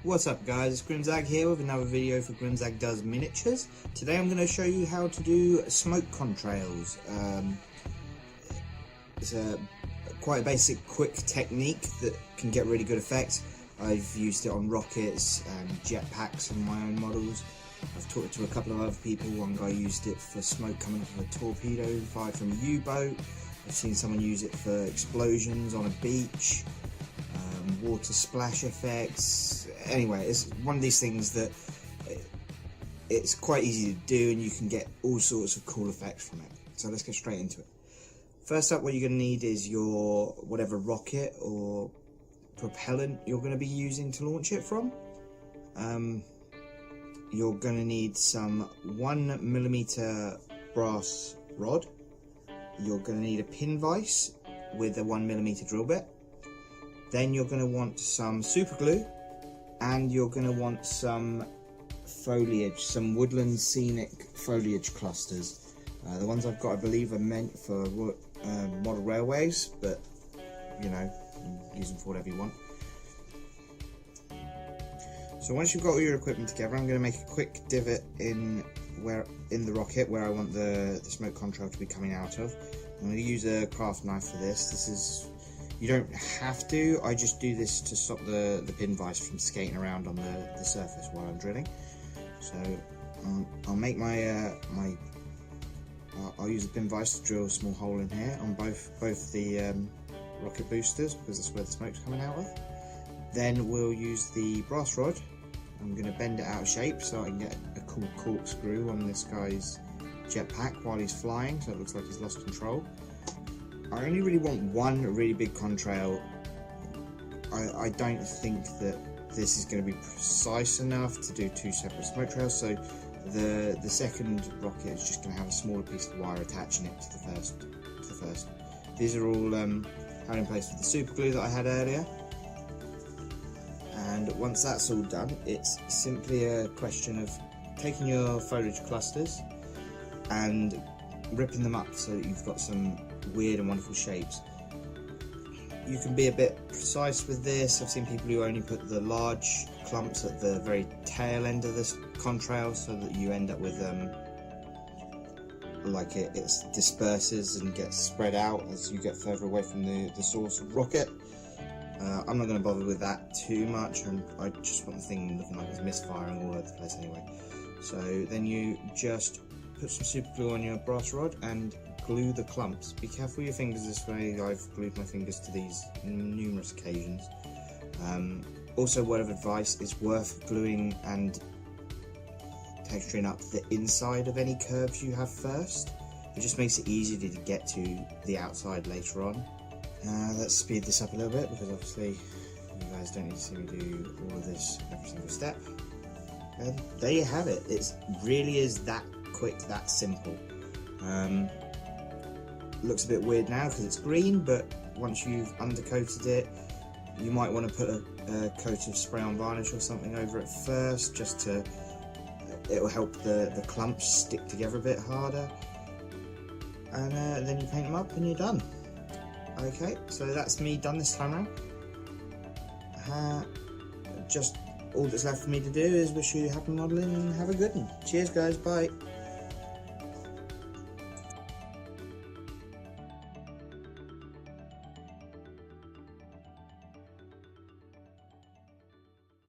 What's up guys, it's Grimzag here with another video for Grimzag Does Miniatures. Today I'm going to show you how to do smoke contrails. It's quite a basic, quick technique that can get really good effects. I've used it on rockets and jetpacks and my own models. I've taught it to a couple of other people. One guy used it for smoke coming off of a torpedo fired from a U-boat. I've seen someone use it for explosions on a beach. Water splash effects. Anyway, it's one of these things that it's quite easy to do and you can get all sorts of cool effects from it. So let's get straight into it. First up, what you're going to need is your whatever rocket or propellant you're going to be using to launch it from. You're going to need some 1mm brass rod. You're going to need a pin vise with a 1mm drill bit. Then you're going to want some super glue, and you're going to want some foliage, some woodland scenic foliage clusters. The ones I've got, I believe, are meant for model railways, but you know, use them for whatever you want. So once you've got all your equipment together, I'm going to make a quick divot in the rocket where I want the smoke contrail to be coming out of. I'm going to use a craft knife for this. You don't have to, I just do this to stop the pin vise from skating around on the surface while I'm drilling. So I'll make I'll use the pin vise to drill a small hole in here on both the rocket boosters, because that's where the smoke's coming out of. Then we'll use the brass rod. I'm going to bend it out of shape so I can get a cool corkscrew on this guy's jetpack while he's flying, so it looks like he's lost control. I only really want one really big contrail. I don't think that this is going to be precise enough to do two separate smoke trails, so the second rocket is just going to have a smaller piece of wire attaching it to the first. These are all held in place with the super glue that I had earlier. And once that's all done, it's simply a question of taking your foliage clusters and ripping them up so that you've got some weird and wonderful shapes. You can be a bit precise with this. I've seen people who only put the large clumps at the very tail end of this contrail so that you end up with like it disperses and gets spread out as you get further away from the source of rocket. I'm not going to bother with that too much, and I just want the thing looking like it's misfiring all over the place anyway. So then you just put some super glue on your brass rod and glue the clumps. Be careful with your fingers this way. I've glued my fingers to these on numerous occasions. Also, word of advice, is worth gluing and texturing up the inside of any curves you have first. It just makes it easier to get to the outside later on. Let's speed this up a little bit, because obviously you guys don't need to see me do all of this every single step. And there you have it. It really is that quick, that simple. Looks a bit weird now because it's green, but once you've undercoated it, you might want to put a coat of spray on varnish or something over it first, just to it'll help the clumps stick together a bit harder, and then you paint them up and you're done. Okay, so that's me done this time around. Just all that's left for me to do is wish you happy modelling and have a good one. Cheers guys, bye.